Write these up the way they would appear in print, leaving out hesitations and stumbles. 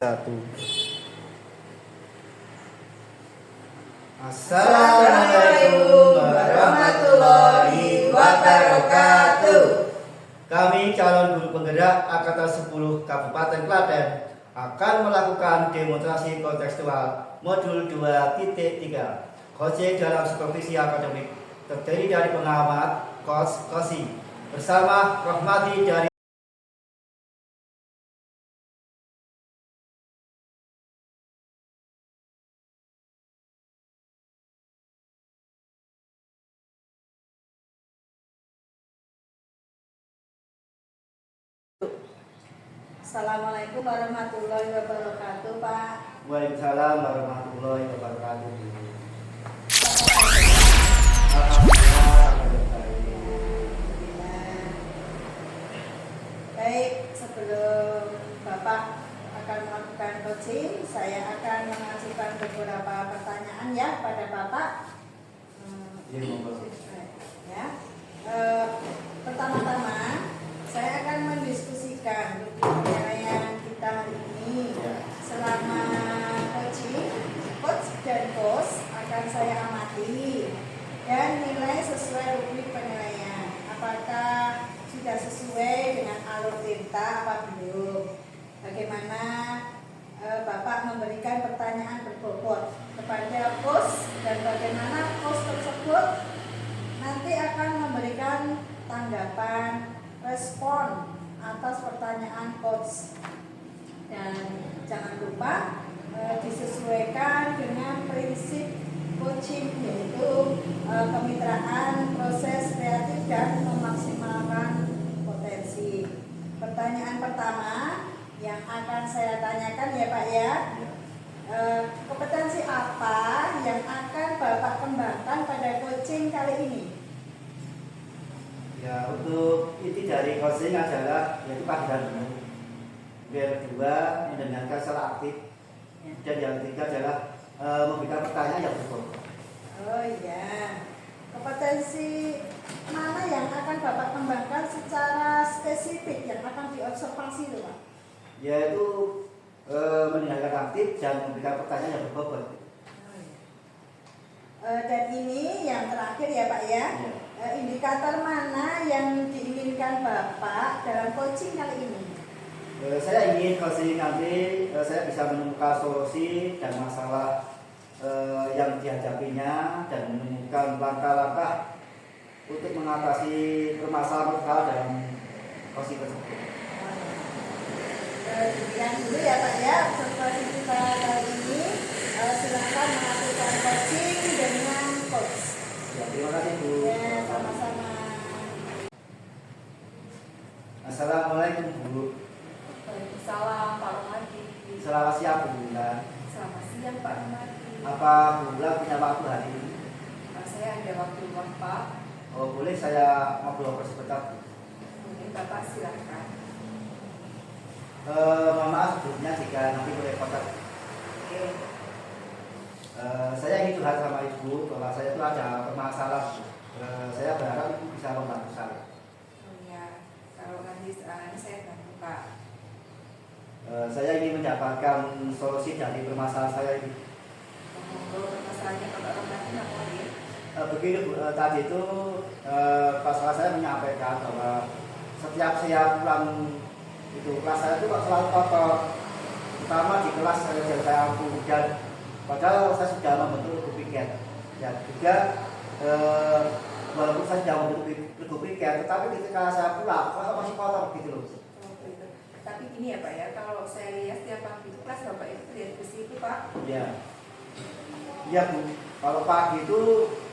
Satu. Assalamualaikum warahmatullahi wabarakatuh. Kami calon guru penggerak Angkatan 10 Kabupaten Klaten akan melakukan demonstrasi kontekstual modul 2.3 coaching dalam supervisi akademik, terdiri dari pengamat, coach, kosi bersama Rohmati dari Assalamualaikum warahmatullahi wabarakatuh, Pak. Waalaikumsalam warahmatullahi wabarakatuh. Baik, sebelum Bapak akan melakukan coaching, saya akan mengajukan beberapa pertanyaan ya pada Bapak. Ya. Pertama-tama, saya akan mendiskusikan penilaian kita hari ini. Selama coaching, coach dan coach akan saya amati dan nilai sesuai rubrik penilaian. Apakah sudah sesuai dengan alur tinta apa belum? Bagaimana Bapak memberikan pertanyaan berbobot kepada coach dan bagaimana coach tersebut nanti akan memberikan tanggapan respon atas pertanyaan coach. Dan jangan lupa disesuaikan dengan prinsip coaching, yaitu kemitraan, proses kreatif dan memaksimalkan potensi. Pertanyaan pertama yang akan saya tanyakan ya Pak ya, kompetensi apa yang akan Bapak kembangkan pada coaching kali ini? Ya, untuk inti dari coaching adalah yaitu kehadiran umum. Yang kedua, mendengarkan secara aktif. Dan yang ketiga adalah memberikan pertanyaan yang berbobot. Oh iya. Kompetensi mana yang akan Bapak kembangkan secara spesifik yang akan diobservasi itu Pak? Yaitu mendengarkan aktif dan memberikan pertanyaan yang berbobot. Oh, iya. Dan ini yang terakhir ya Pak ya. Ya. Indikator mana yang diinginkan Bapak dalam coaching kali ini? Saya ingin coaching nanti saya bisa menemukan solusi dan masalah yang dihadapinya dan menemukan langkah-langkah untuk mengatasi permasalahan dalam coaching tersebut. Demikian dulu ya Pak ya observasi kita kali ini. Silakan melakukan coaching dengan coach. Ya, terima kasih Bu. Ya, sama-sama. Assalamualaikum Bu. Waalaikumsalam Pak Rohmati. Selamat siang Bu Bulan. Selamat siang Pak Rohmati. Apa Bu Bulan punya waktu hari ini? Saya ada waktu luang Pak. Oh, boleh saya ngobrol sebentar Bu? Mungkin Bapak silakan. Mohon maaf sebelumnya jika nanti boleh kontak. Oke. Saya ingin curhat sama Ibu bahwa saya itu ada permasalahan. Saya berharap Ibu bisa membantu saya. Oh ya, kalau nanti saya bantu Pak. Saya ingin mendapatkan solusi dari permasalahan saya ini. Monggo permasalahannya Bapak Rohmati apa ya? Begini Bu, tadi itu pasangan saya menyampaikan bahwa setiap saya pulang itu kelas saya itu selalu kotor, terutama di kelas saya ampuh dan padahal saya sudah membentuk regu piket. Ya juga walaupun saya sudah membentuk regu piket, tetapi ketika saya pulang kok masih kotor gitu loh. Oh, gitu. Tapi gini ya Pak ya, kalau saya lihat setiap pagi itu kelas Bapak itu terlihat bersih itu Pak. Iya. Iya Bu, kalau pagi itu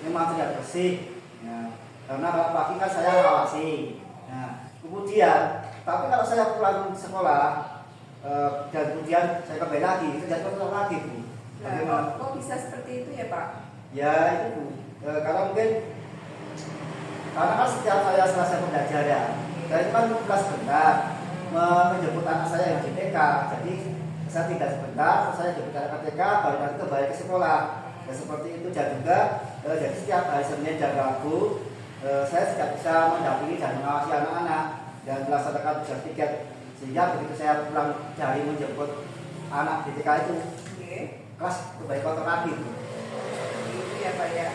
memang tidak bersih. Ya, karena kalau pagi kan saya ngawasi. Nah, kemudian tapi kalau saya pulang sekolah dan kemudian saya kembali lagi, itu jadi kotor lagi Bu. Nah, kok bisa seperti itu ya Pak? Ya itu Bu, karena mungkin karena kan setiap saya selesai pembelajaran, saya itu kan kelas sebentar menjemput anak saya yang di TK, jadi saya tinggal sebentar, saya jemput anak ke TK, baru nanti kembali ke sekolah. Ya seperti itu dan juga jadi setiap hari Senin dan Rabu saya tidak bisa mendampingi dan mengawasi anak-anak dan melaksanakan tugas piket, sehingga begitu saya pulang dari menjemput anak DTK itu Oke. kelas kembali kotor lagi. Itu ya Pak ya.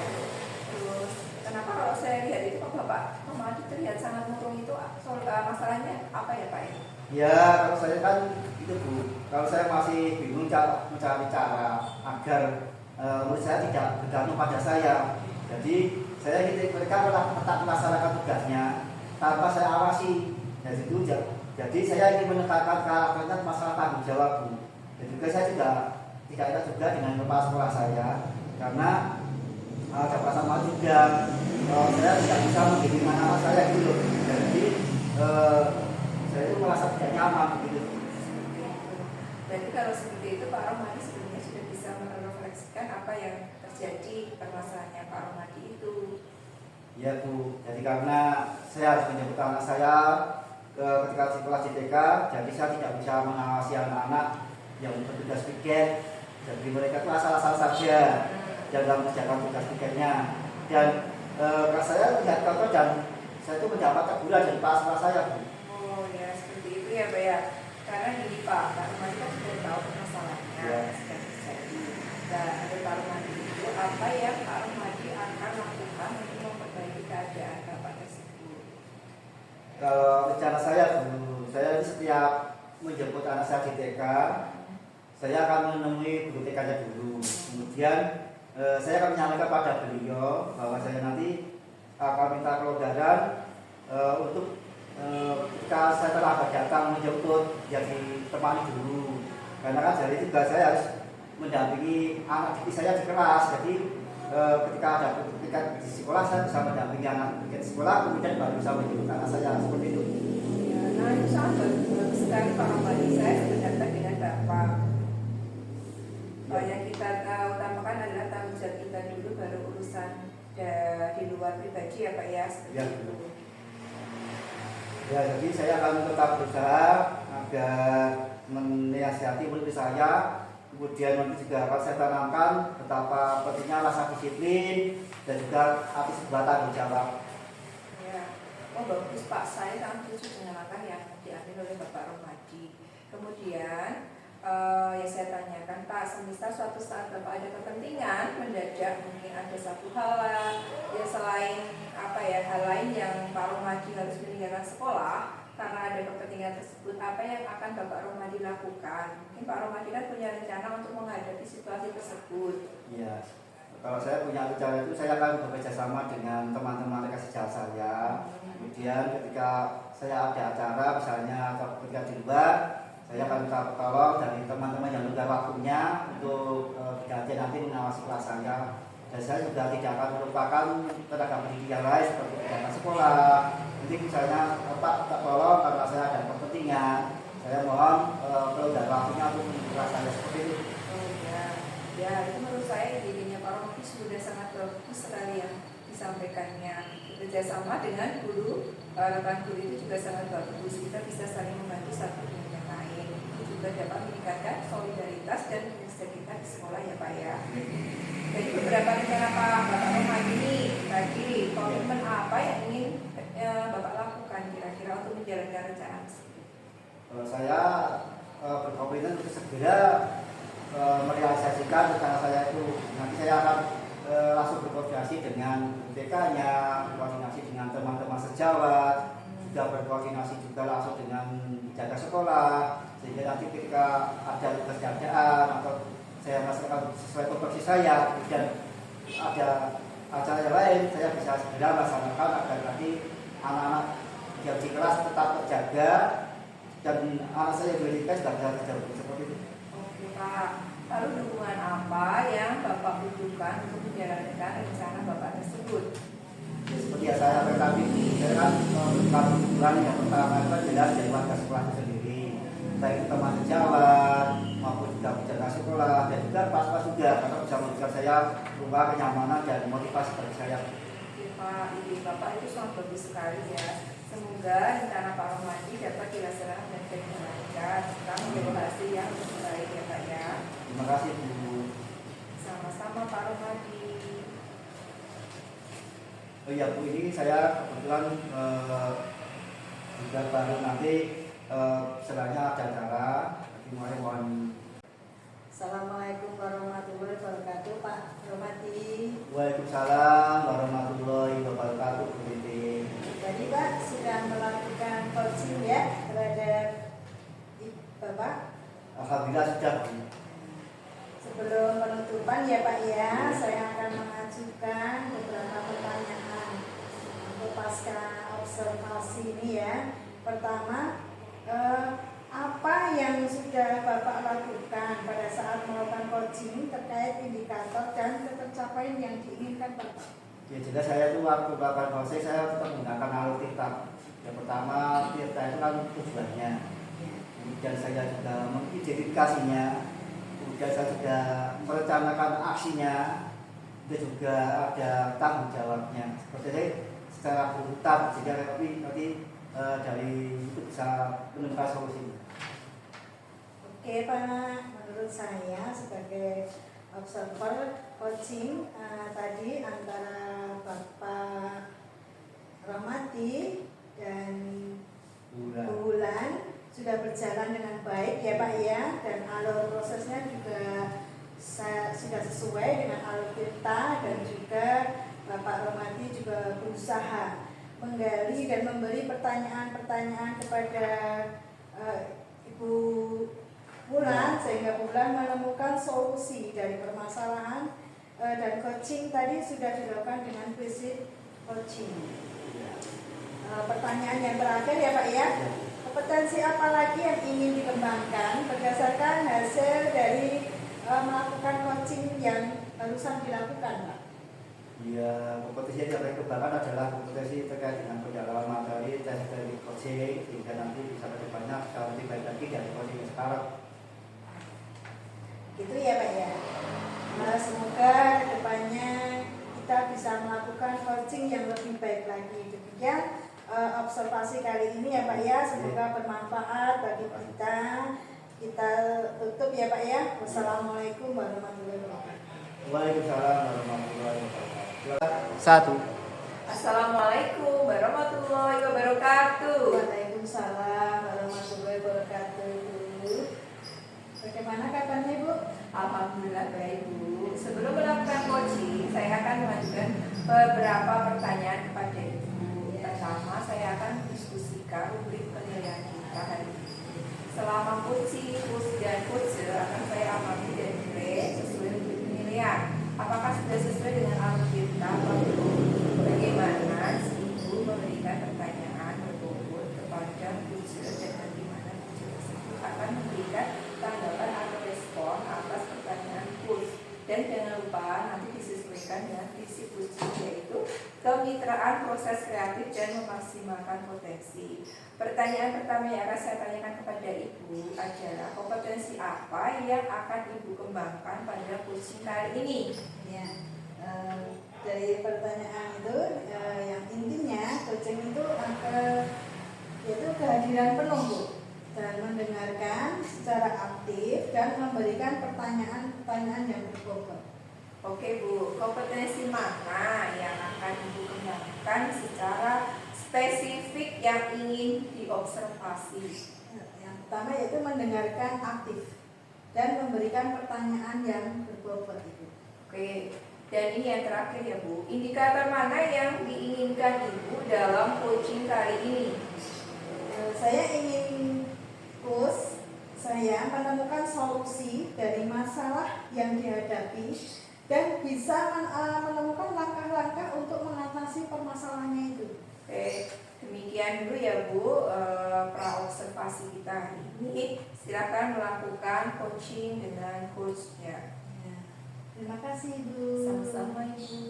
Terus kenapa kalau saya lihat itu kok Bapak Romadi terlihat sangat murung itu soal masalahnya apa ya Pak ya? Ya, kalau saya kan itu Bu, kalau saya masih bingung mencari cara agar murid saya tidak bergantung pada saya. Jadi saya ingin mereka tetap melaksanakan tugasnya tanpa saya awasi. Jadi saya ingin menekankan karakternya masalah tanggung jawab Bu. Dan juga saya tidak enak juga dengan kepala sekolah saya karena ada perasaan juga saya tidak bisa membimbing anak saya gitu. Jadi saya itu merasa tidak nyaman begitu. Jadi kalau seperti itu Pak Romadi sebenarnya sudah bisa merefleksikan apa yang terjadi permasalahannya Pak Romadi itu. Ya Bu, jadi karena saya harus menjemput anak saya ketika sekolah JTK, jadi saya tidak bisa mengawasi anak-anak yang bertugas piket. Jadi mereka itu asal-asal saja dalam mengerjakan tugas piketnya. Dan saya tidak contoh dan saya itu mendapat teguran dari kepala sekolah saya Bu. Oh ya seperti itu ya Pak ya. Karena gini Pak Romadi kan sudah tahu permasalahannya Ya. sedang terjadi. Dan ada Pak Romadi itu apa yang Pak Romadi akan lakukan untuk memperbaiki keadaan Bapak tersebut. Kalau rencana saya Bu, saya ini setiap menjemput anak saya di TK, saya akan menemui guru TK-nya dulu. Kemudian saya akan menyampaikan pada beliau bahwa saya nanti akan minta kelonggaran untuk ketika saya terlambat datang menjemput yang ditemani dulu. Karena kan dari juga saya harus mendampingi anak didik saya di kelas. Jadi ketika ada ketika di sekolah saya bisa mendampingi anak di sekolah, kemudian baru bisa menjemput anak saya seperti itu. Ya, nah itu sangat bagus sekali Pak Romadi. Saya sependapat dengan Bapak. Yang kita utamakan adalah tanggung jawab kita dulu, baru urusan di luar pribadi ya Pak ya. Seperti Ya. itu. Ya, jadi saya akan tetap berusaha agar menasihati murid saya. Kemudian nanti juga akan saya tanamkan betapa pentingnya rasa disiplin dan juga hati sebuah tanggung jawab. Ya, oh bagus Pak. Saya sangat setuju dengan apa yang diambil oleh Bapak Romadi. Kemudian yang saya tanyakan Pak, semisal suatu saat Bapak ada kepentingan mendadak, mungkin ada satu hal ya selain apa ya hal lain yang Pak Romadi harus meninggalkan sekolah karena ada kepentingan tersebut, apa yang akan Bapak Romadi lakukan? Mungkin Pak Romadi kan punya rencana untuk menghadapi situasi tersebut. Ya, kalau saya punya rencana itu saya akan bekerja sama dengan teman-teman rekan sejawat saya. Kemudian ketika saya ada acara misalnya atau ketika di luar, saya akan minta pertolongan dari teman-teman yang sudah waktunya untuk berganti nanti mengawasi kelas saya. Dan saya juga tidak akan melupakan tenaga pendidik yang lain seperti tenaga sekolah. Nanti misalnya Pak tolong karena saya ada kepentingan, saya mohon kalau sudah waktunya untuk menunggu kelas saya seperti itu. Oh ya, ya itu menurut saya idenya Pak Romadi sudah sangat bagus sekali yang disampaikannya. Bekerjasama dengan guru, rekan guru itu juga sangat bagus. Kita bisa saling membantu satu dengan yang lain. Itu juga dapat meningkatkan solidaritas dan kinerja kita di sekolah ya Pak ya. Jadi beberapa rencana Bapak Romadi ini tadi komitmen apa yang ingin Bapak lakukan kira-kira untuk menjalankan rencana tersebut? Kalau saya berkomitmen untuk segera merealisasikan rencana saya itu. Nanti saya akan langsung berkoordinasi dengan TK-nya, koordinasi dengan teman-teman sejawat, juga berkoordinasi juga langsung dengan jaga sekolah, sehingga nanti ketika ada tugas kerjaan atau saya melaksanakan sesuai tupoksi saya, kemudian ada acara yang lain, saya bisa segera melaksanakan agar nanti anak-anak yang di kelas tetap terjaga dan anak saya juga juga bisa terjaga seperti itu. Oke Pak, lalu dukungan apa yang Bapak butuhkan untuk menjalankan rencana Bapak tersebut? Seperti yang saya sampaikan tadi, saya kan memberikan dukungan yang pertama itu jelas dari warga sekolah itu sendiri, baik teman sejawat maupun juga penjaga sekolah dan juga pas-pas juga karena bisa memberikan saya rumah kenyamanan dan motivasi bagi saya. Oke Pak, ide Bapak itu sangat bagus sekali ya. Semoga rencana Pak Romadi dapat dilaksanakan dengan lancar serta membawa hasil yang lebih baik ya Pak ya. Terima kasih Bu. Sama-sama Pak Romadi. Oh iya Bu, ini saya kebetulan juga baru nanti setelahnya ada acara, jadi mohon Alhamdulillah sudah. Sebelum penutupan ya Pak ya, saya akan mengajukan beberapa pertanyaan untuk pasca observasi ini ya. Pertama, apa yang sudah Bapak lakukan pada saat melakukan coaching terkait indikator dan pencapaian yang diinginkan Bapak? Ya jelas saya itu waktu melakukan coaching saya tetap menggunakan alur Tirta. Yang pertama Tirta itu kan tujuannya, kemudian saya juga mengidentifikasinya, kemudian saya sudah merencanakan aksinya, dan juga ada tanggung jawabnya. Seperti ini secara berurutan sehingga nanti dari itu bisa menemukan solusi. Oke Pak, menurut saya sebagai observer coaching tadi antara Bapak Rahmati dan Bu Wulan sudah berjalan dengan baik ya Pak ya, dan alur prosesnya juga sudah sesuai dengan alur kita, dan juga Bapak Rahmati juga berusaha menggali dan memberi pertanyaan-pertanyaan kepada Ibu Wulan sehingga Wulan menemukan solusi dari permasalahan, dan coaching tadi sudah dilakukan dengan prinsip coaching. Pertanyaan yang terakhir ya Pak ya, kompetensi apa lagi yang ingin dikembangkan berdasarkan hasil dari melakukan coaching yang barusan dilakukan Pak? Ya, kompetisi yang saya kembangkan adalah kompetisi terkait dengan pendalaman materi tes dari coaching sehingga nanti bisa lebih banyak, bisa lebih baik lagi dari coaching yang sekarang. Gitu ya Pak ya. Semoga kedepannya kita bisa melakukan coaching yang lebih baik lagi. Demikian observasi kali ini ya Pak ya. Semoga bermanfaat bagi kita. Kita tutup ya Pak ya. Wassalamualaikum warahmatullahi wabarakatuh. Waalaikumsalam warahmatullahi wabarakatuh. Satu. Assalamualaikum warahmatullahi wabarakatuh. Waalaikumsalam warahmatullahi wabarakatuh. Bagaimana kabarnya Bu? Alhamdulillah baik Bu. Sebelum melakukan coaching, saya akan mengajukan beberapa pertanyaan kepada Ibu. Pertama, saya akan mendiskusikan rubrik penilaian kita hari ini. Selama coaching, coach dan coacher akan saya amati dan nilai sesuai rubrik penilaian. Apakah sudah sesuai dengan alur kita atau belum? Bagaimana si Ibu memberikan pertanyaan berbobot kepada coacher dan bagaimana coacher tersebut akan memberikan tanggapan atau respon atas pertanyaan coach. Dan jangan lupa nanti disesuaikan dengan visi coaching, yaitu kemitraan, proses kreatif, dan memaksimalkan potensi. Pertanyaan pertama yang akan saya tanyakan kepada Ibu adalah kompetensi apa yang akan Ibu kembangkan pada coaching kali ini? Ya, dari pertanyaan itu yang intinya coaching itu yaitu kehadiran penuh Bu, dan mendengarkan secara aktif dan memberikan pertanyaan-pertanyaan yang berbobot. Oke Bu, kompetensi mana yang akan Ibu kembangkan secara spesifik yang ingin diobservasi? Yang pertama yaitu mendengarkan aktif dan memberikan pertanyaan yang berbobot itu. Oke, dan ini yang terakhir ya Bu, indikator mana yang diinginkan Ibu dalam coaching kali ini? Saya ingin saya menemukan solusi dari masalah yang dihadapi dan bisa menemukan langkah-langkah untuk mengatasi permasalahannya itu. Oke, demikian dulu ya Bu pra-observasi kita hari ini. Silakan melakukan coaching dengan coachnya. Ya. Terima kasih Ibu. Sama-sama Ibu.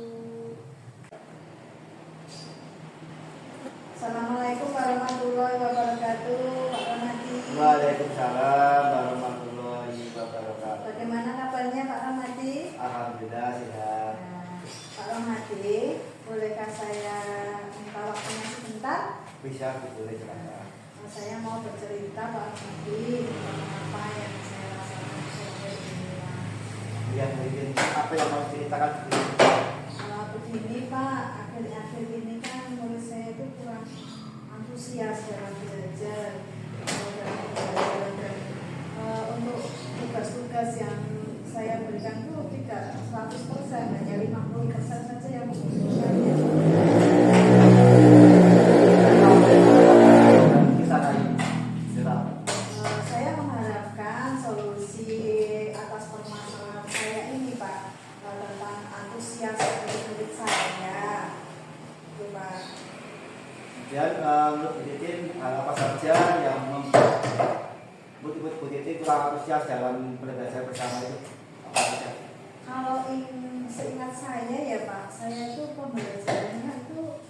Assalamualaikum warahmatullahi wabarakatuh, Pak Rahmati. Waalaikumsalam warahmatullahi wabarakatuh. Bagaimana kabarnya Pak Rahmati? Alhamdulillah sehat. Pak Rahmati, bolehkah saya minta waktunya sebentar? Bisa boleh silakan. Saya mau bercerita Pak Rahmati tentang apa yang saya rasakan selama ini. Yang mungkin apa yang mau ceritakan? Begini Pak, akhir-akhir ini kan menurut saya itu kurang antusias dalam belajar, dan untuk tugas-tugas yang saya berikan itu tidak 100%, hanya 50% saja yang membutuhkannya. Saya mengharapkan solusi Dan menurut Bu Titin apa saja yang membuat Bu Titin kurang antusias dalam belajar bersama itu? Apa saja? Kalau seingat saya ya Pak, saya itu pembelajarannya itu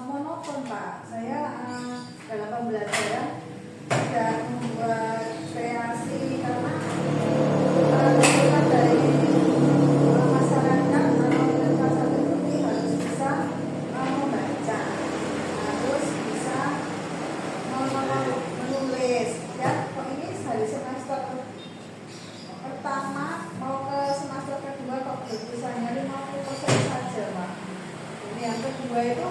monoton Pak. Saya dalam pembelajaran tidak membuat kreasi karena tuntutan dari masyarakat kelas 1 ini harus bisa membaca, harus bisa menulis. Dan kok ini dari semester pertama mau ke semester kedua kok tulisannya 50% saja Pak. Jadi yang kedua itu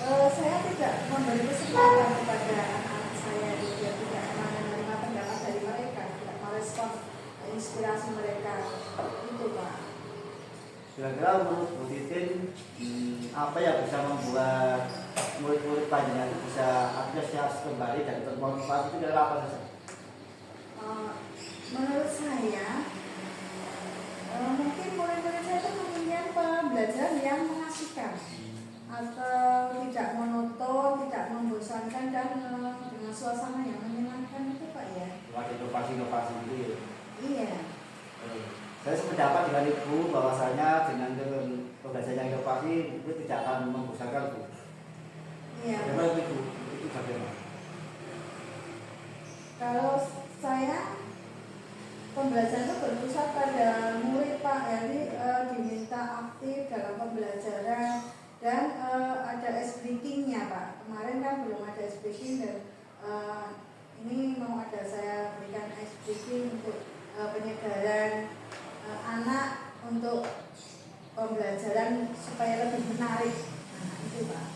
saya tidak memberi kesempatan kepada anak-anak saya juga tidak menerima pendapat dari mereka, tidak merespon inspirasi mereka itu Pak. Kira-kira menurut Bu Titin apa yang bisa membuat murid-murid panjenengan itu bisa antusias kembali dan termotivasi itu adalah apa saja? Menurut saya mungkin murid-murid saya itu menginginkan pembelajaran yang mengasihkan atau tidak monoton, tidak membosankan dan dengan suasana yang menyenangkan itu Pak ya. Ada inovasi-inovasi gitu ya? Iya. Saya sependapat dengan Ibu bahwasanya dengan pembelajaran inovasi itu tidak akan membosankan Bu. Iya. Bagaimana Ibu? Itu bagaimana? Kalau saya pembelajaran itu berpusat pada murid Pak, jadi diminta aktif dalam pembelajaran dan ada ice breaking-nya Pak. Kemarin kan belum ada ice breaking dan ini mau ada saya berikan ice breaking untuk penyegaran anak untuk pembelajaran supaya lebih menarik. Nah, itu Pak.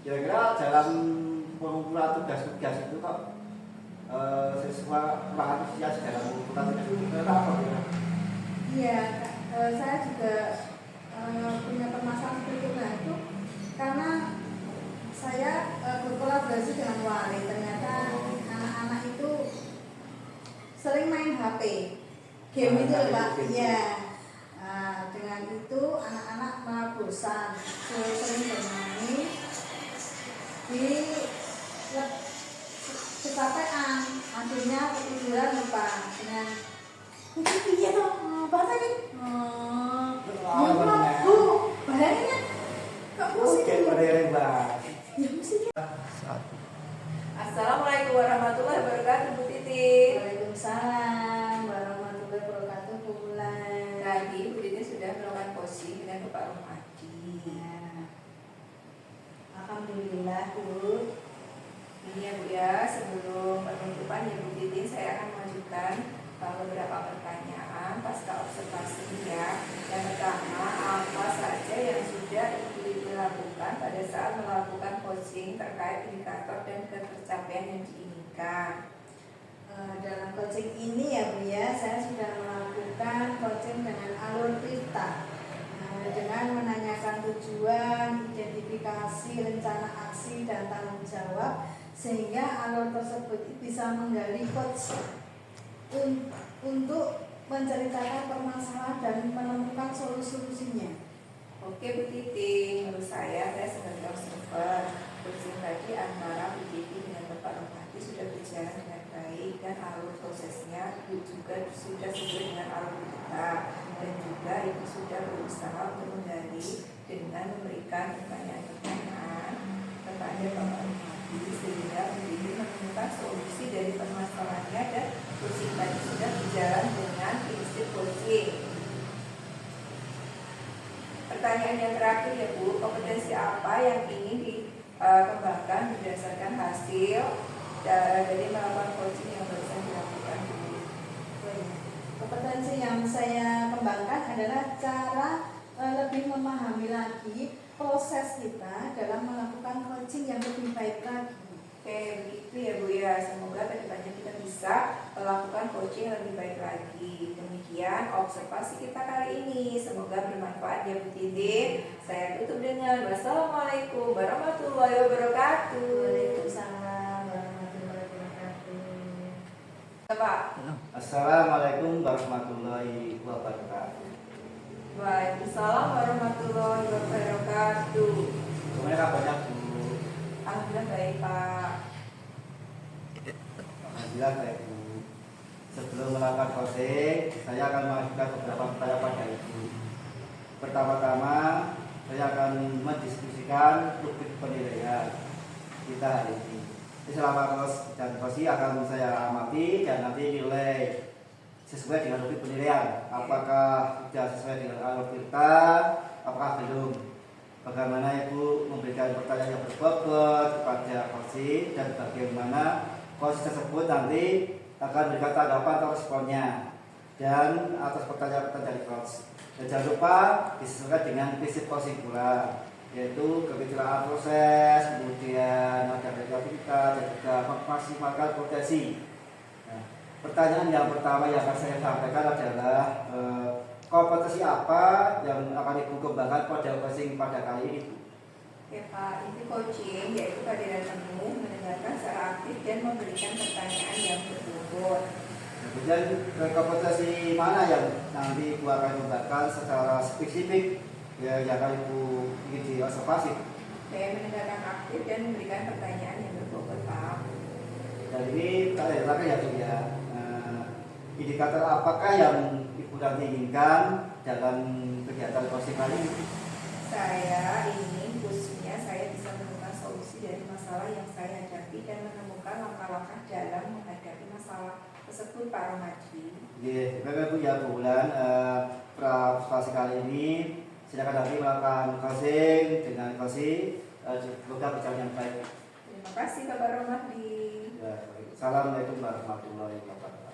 Kira-kira dalam pengumpulan tugas-tugas itu Pak siswa kurang antusias dalam pengumpulan tugas itu apa ya? Iya, saya juga punya permasalahan seperti itu karena saya berkolaborasi dengan wali. Ternyata anak-anak itu sering main HP, game itu loh Pak. Iya. Dengan itu anak-anak malah bosan, sering bermain di kecapean, akhirnya ketiduran lupa dengan iya dong, bahasa nih. Bu, badannya kok pusing? Oke, pada yang Ya pusing. Assalamualaikum warahmatullahi wabarakatuh Bu Titin. Waalaikumsalam warahmatullahi wabarakatuh. Bulan. Tadi Bu Titin sudah melakukan posisi dengan Bapak Romadi. Alhamdulillah Bu. Ini ya Bu ya, sebelum penutupan ya Bu Titin, saya akan mengajukan beberapa pertanyaan pasca observasi ya. Yang pertama, apa saja yang sudah Ibu lakukan pada saat melakukan coaching terkait indikator dan ketercapaian yang diinginkan? Dalam coaching ini ya Bu ya, saya sudah melakukan coaching dengan alur cerita, dengan menanyakan tujuan, identifikasi, rencana aksi dan tanggung jawab, sehingga alur tersebut bisa menggali coach untuk menceritakan permasalahan dan menemukan solusinya. Oke Bu Titin, menurut saya sebagai observer, coaching tadi antara Bu Titin dengan Bapak Romadi sudah berjalan dengan baik dan alur prosesnya Ibu juga sudah sesuai dengan alur kita, dan juga Ibu sudah berusaha untuk menggali dengan memberikan pertanyaan-pertanyaan kepada Bapak Romadi sehingga Bu Titin menemukan solusi dari permasalahannya dan coaching tadi sudah berjalan dengan prinsip coaching. Pertanyaan yang terakhir ya Bu, kompetensi apa yang ingin dikembangkan berdasarkan hasil dari melakukan coaching yang barusan dilakukan Bu? Kompetensi yang saya kembangkan adalah cara lebih memahami lagi proses kita dalam melakukan coaching yang lebih baik lagi. Oke, begitu ya Bu ya. Semoga kedepannya kita bisa melakukan coaching yang lebih baik lagi. Demikian observasi kita kali ini. Semoga bermanfaat ya Bu Titin. Saya tutup dengan wassalamualaikum warahmatullahi wabarakatuh. Waalaikumsalam warahmatullahi wabarakatuh. Pak. Assalamualaikum warahmatullahi wabarakatuh. Waalaikumsalam warahmatullahi wabarakatuh. Gimana kabarnya Bu Alhamdulillah baik Pak. Alhamdulillah baik Bu. Sebelum melakukan closing, saya akan mengajukan beberapa pertanyaan pada Ibu. Pertama-tama, saya akan mendiskusikan rubrik penilaian kita hari ini. Jadi selama kos dan kosi akan saya amati dan nanti nilai sesuai dengan rubrik penilaian. Apakah sudah sesuai dengan alur kita, apakah belum. Bagaimana Ibu memberikan pertanyaan yang berbobot kepada kosi dan bagaimana kosi tersebut nanti akan memberikan tanggapan atau responnya dan atas pertanyaan-pertanyaan dari coach. Dan jangan lupa disesuaikan dengan prinsip coaching pula, yaitu kebijakan proses, kemudian ada kreativitas dan juga memaksimalkan potensi. Nah, pertanyaan yang pertama yang akan saya sampaikan adalah kompetensi apa yang akan Ibu kembangkan pada coaching pada kali ini, Bu? Ya Pak, itu coaching yaitu kehadiran temu, mendengarkan secara aktif dan memberikan pertanyaan yang berbobot. Kemudian kompetensi mana yang nanti Ibu akan kembangkan secara spesifik ya, yang akan Ibu ingin diobservasi? Saya mendengarkan aktif dan memberikan pertanyaan yang berbobot Pak. Dan ini terakhir ya Bu ya, indikator apakah yang Ibu nanti inginkan dalam kegiatan coaching kali ini? Saya ingin khususnya saya bisa menemukan solusi dari masalah yang saya hadapi dan menemukan langkah-langkah dalam menghadapi masalah tersebut Pak Romaji. Oke, baik Bu ya Bu Wulan, presentasi kali ini silakan nanti melakukan coaching dengan coaching, semoga berjalan yang baik. Terima kasih Bapak Romaji. Ya, Assalamualaikum warahmatullahi wabarakatuh.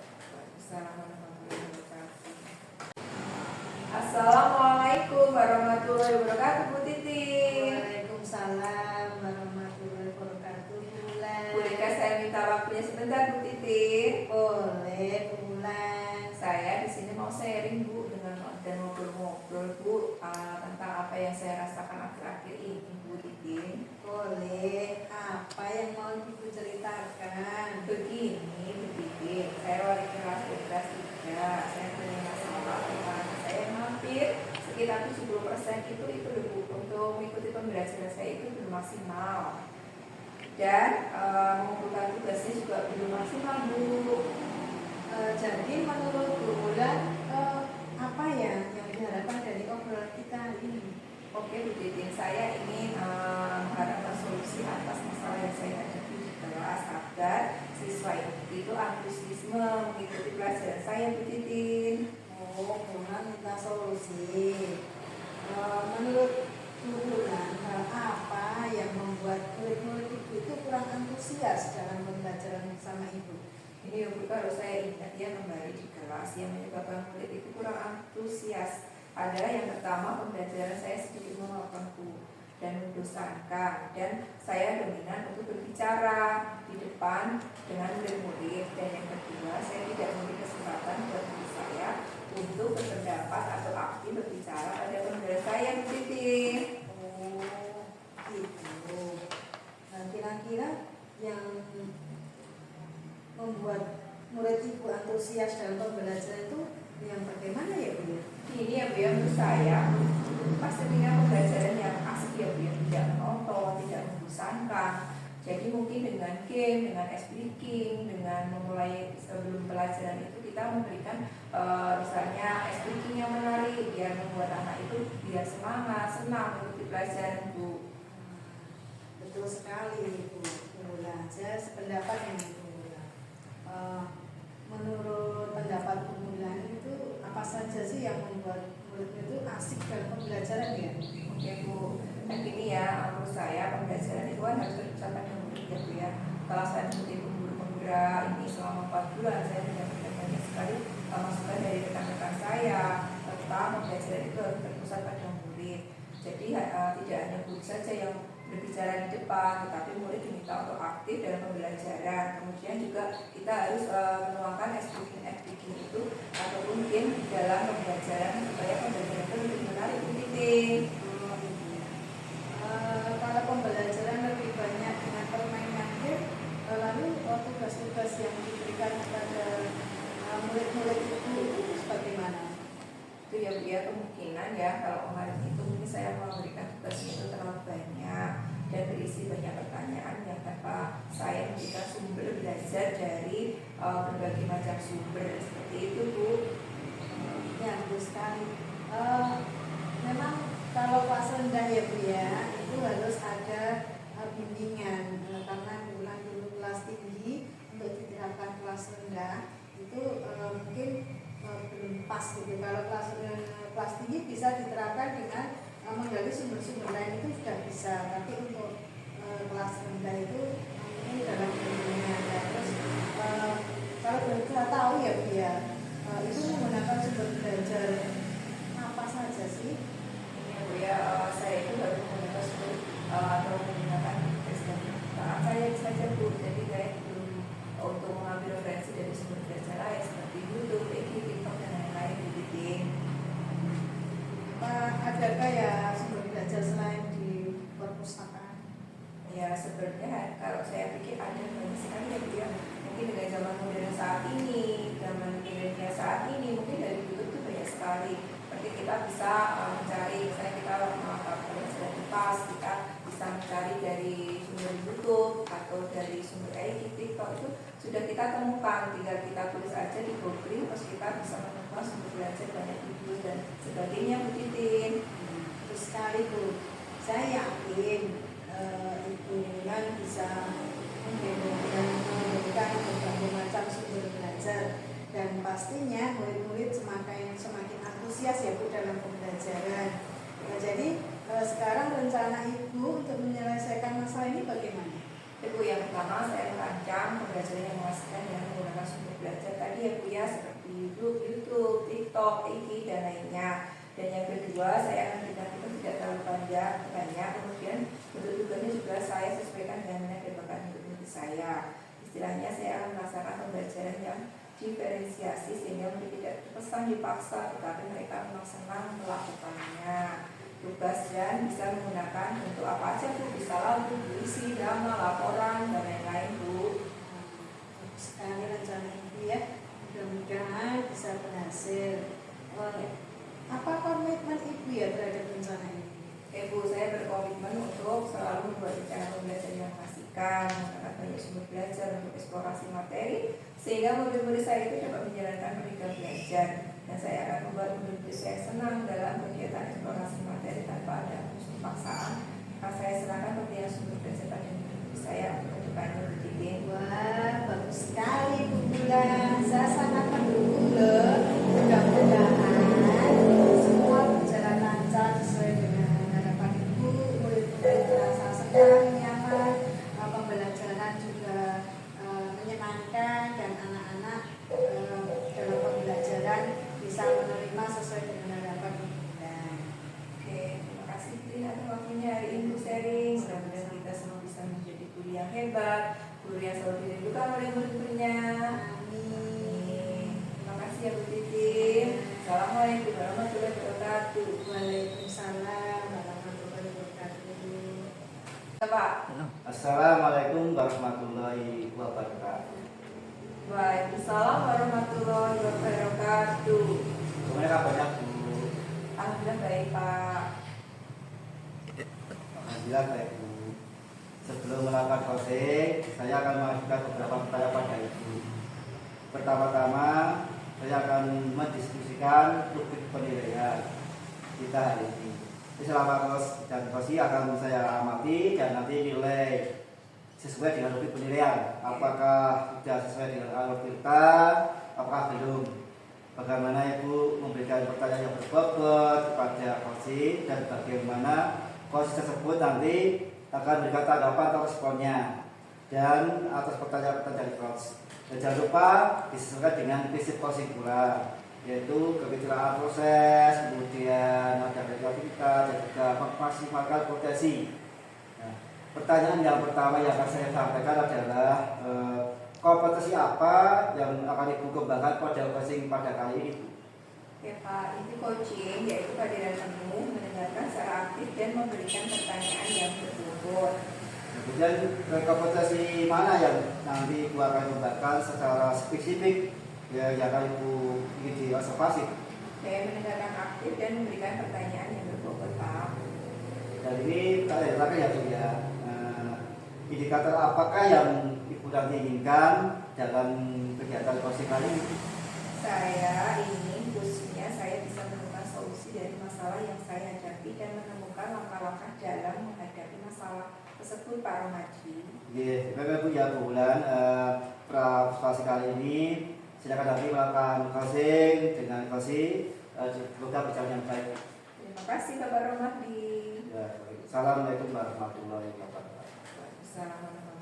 Assalamualaikum warahmatullahi wabarakatuh Bu Titin. Waalaikumsalam warahmatullahi wabarakatuh. Bulan. Bolehkah saya minta waktunya sebentar Bu Titin? Boleh Bulan. Saya di sini mau sharing Bu dengan dan ngobrol-ngobrol Bu tentang apa yang saya rasakan akhir-akhir ini Bu Titin. Boleh. Apa yang mau Ibu ceritakan? Begini Bu Titin, saya wali kelas kelas 3. Saya punya masalah dengan saya hampir sekitar 70% itu Bu, untuk mengikuti pembelajaran saya itu belum maksimal. Dan mengumpulkan tugasnya juga belum maksimal Bu. Jadi menurut Bu Bulan, apa ya yang diharapkan dari obrolan kita hari ini? Oke Bu Titin, saya ingin mengharapkan solusi atas masalah yang saya hadapi di kelas agar siswa itu antusiasme mengikuti pelajaran saya Bu Titin. Oh, Bulan minta solusi. Menurut Bu Bulan, hal apa yang membuat murid-murid Ibu itu kurang antusias dalam pembelajaran sama Ibu? Ini ya Bu, kalau saya ingat ya kembali di kelas yang menyebabkan murid itu kurang antusias adalah yang pertama pembelajaran saya sedikit monoton Bu dan membosankan, dan saya dominan untuk berbicara di depan dengan murid-murid, dan yang kedua saya tidak memberi kesempatan buat diri saya untuk berpendapat atau aktif berbicara pada pembelajaran saya Bu Titin. Oh, gitu. Nah, kira-kira yang membuat murid Ibu antusias dalam pembelajaran itu yang bagaimana ya Bu? Ini ya Bu, ya menurut saya pastinya pembelajaran yang asik ya Bu, yang tidak menonton, tidak membosankan. Jadi mungkin dengan game, dengan speaking, dengan memulai sebelum pelajaran itu kita memberikan misalnya speaking yang menarik biar membuat anak itu biar semangat, senang mengikuti pelajaran Bu. Betul sekali Bu Mula. Saya sependapat dengan Bu Mula. Menurut pendapat Bu Mula itu apa saja sih yang membuat murid itu asik dalam pembelajaran ya? Oke Bu, dan ini ya menurut saya pembelajaran itu kan harus berbicara dengan murid ya Bu ya. Kalau saya mengikuti penggerak ini selama 4 bulan, saya mendapatkan banyak sekali masukan dari rekan-rekan saya tentang pembelajaran itu harus berpusat pada murid. Jadi tidak hanya guru saja yang berbicara di depan, tetapi murid diminta untuk aktif dalam pembelajaran. Kemudian juga kita harus menuangkan speaking itu ataupun game di dalam pembelajaran supaya pembelajaran itu lebih menarik Bu Titin. Kalau pembelajaran lebih banyak dengan permainan game, lalu tugas-tugas yang diberikan kepada murid-murid itu bagaimana? Itu ya Bu ya, kemungkinan ya kalau kemarin itu mungkin saya memberikan tugasnya itu terlalu banyak dan berisi banyak pertanyaan belajar dari berbagai macam sumber seperti itu Bu. Ya, betul sekali. Memang kalau kelas rendah ya Bu ya, itu harus ada bimbingan karena bulan dulu kelas tinggi untuk diterapkan kelas rendah itu mungkin belum pas gitu. Kalau kelas tinggi bisa diterapkan dengan menggali sumber-sumber lain itu sudah bisa, tapi untuk kelas rendah itu mungkin dalam bimbingan. Ya. Terus kalau belum kita tahu ya Bu ya, itu menggunakan sumber belajar apa saja sih? Ini Bu ya, saya itu baru menggunakan sumber atau menggunakan teks dan saya saja Bu, jadi saya belum untuk mengambil referensi dari sumber belajar lain seperti YouTube, TikTok dan lain-lain dibikin. Adakah ya sumber belajar selain di perpustakaan? Ya sebenarnya kalau saya pikir ada banyak sekali ya Bu ya. Mungkin dengan zaman modern saat ini, zaman milenial saat ini, mungkin dari YouTube itu banyak sekali. Seperti kita bisa mencari, misalnya kita kalau sudah pas, kita bisa mencari dari sumber YouTube atau dari sumber TikTok itu sudah kita temukan. Tinggal kita tulis aja di Google, terus kita bisa menemukan sumber belajar banyak video dan sebagainya Bu Titin. Terus sekali Bu, saya yakin Ibu kan bisa memberikan berbagai macam sumber belajar dan pastinya murid-murid semakin antusias ya Bu dalam pembelajaran. Nah, jadi sekarang rencana Ibu untuk menyelesaikan masalah ini bagaimana? Bu, yang pertama saya merancang pembelajaran yang mengasihkan dengan menggunakan sumber belajar tadi ya Bu ya, seperti YouTube, TikTok, IG dan lainnya. Dan yang kedua saya akan berikan itu tidak terlalu banyak, kemudian bentuk tugasnya juga saya sesuaikan dengan minat dan bakat murid saya. Istilahnya saya akan merasakan pembelajaran yang diferensiasi sehingga murid tidak terkesan dipaksa, tetapi mereka memang senang melakukannya. Tugas dan bisa menggunakan bentuk apa aja Bu, bisa lagu, puisi, drama, laporan dan lain-lain Bu. Sekali rencana Ibu ya, mudah-mudahan bisa berhasil. Apa komitmen Ibu ya terhadap rencana ini? Bu, saya berkomitmen untuk selalu membuat rencana pembelajaran yang mengasihkan, menggunakan banyak sumber belajar untuk eksplorasi materi, sehingga murid-murid saya itu dapat menjalankan pendidikan belajar. Dan saya akan membuat murid-murid saya senang dalam kegiatan eksplorasi materi tanpa ada unsur paksaan. Maka saya serahkan pemberian sumber belajar pada murid-murid saya untuk kedepannya berdidik. Wah, bagus sekali Bu Bulan. Saya sangat mendukung loh. Mudah-mudahan semua berjalan lancar sesuai dengan harapan Ibu. Murid-murid merasa senang, nyaman, pembelajaran juga menyenangkan dan anak-anak dalam pembelajaran bisa menerima sesuai dengan harapan Ibu Bulan. Oke, terima kasih Trina atas waktunya hari ini Bu sharing. Mudah-mudahan kita semua bisa menjadi guru yang hebat, guru yang selalu dirindukan oleh murid-muridnya. Amin. Terima kasih ya Bu Titin. Assalamualaikum warahmatullahi wabarakatuh. Waalaikumsalam warahmatullahi wabarakatuh. Pak. Assalamualaikum warahmatullahi wabarakatuh. Waalaikumsalam warahmatullahi wabarakatuh. Semuanya kabarnya Bu? Alhamdulillah baik Pak. Alhamdulillah baik Bu. Sebelum melakukan closing, saya akan mengajukan beberapa pertanyaan pada Ibu. Pertama-tama, saya akan mendiskusikan rubrik penilaian kita hari ini. Selama kos dan kosi akan saya amati dan nanti nilai sesuai dengan rubrik penilaian. Apakah sudah sesuai dengan alur kita, apakah belum. Bagaimana Ibu memberikan pertanyaan yang berbobot kepada kosi dan bagaimana kosi tersebut nanti akan memberikan tanggapan atau responnya dan atas pertanyaan-pertanyaan coach. Dan jangan lupa disesuaikan dengan prinsip coaching pula, yaitu kekecilaan proses, kemudian ada kreativitas dan juga memaksimalkan potensi. Nah, pertanyaan yang pertama yang akan saya sampaikan adalah kompetensi apa yang akan Ibu kembangkan pada coaching pada kali ini Bu? Ya Pak, inti coaching yaitu kehadiran penuh, mendengarkan secara aktif dan memberikan pertanyaan yang berbobot. Kemudian kompetensi mana yang nanti Ibu akan kembangkan secara spesifik ya, yang akan Ibu ingin diobservasi? Saya mendengarkan aktif dan memberikan pertanyaan yang berbobot Pak. Dan ini terakhir ya Bu ya, indikator apakah yang Ibu Buddha inginkan dalam kegiatan coaching kali ini? Saya ingin khususnya saya bisa menemukan solusi dari masalah yang saya hadapi dan menemukan langkah-langkah dalam menghadapi masalah tersebut, Pak Romaji. Oke, baik Bu ya Bu Wulan, praktisi kali ini silakan nanti melakukan coaching dengan coaching, semoga berjalan yang baik. Terima kasih Bapak Romadi. Ya, baik. Assalamualaikum warahmatullahi wabarakatuh. Waalaikumsalam warahmatullahi wabarakatuh.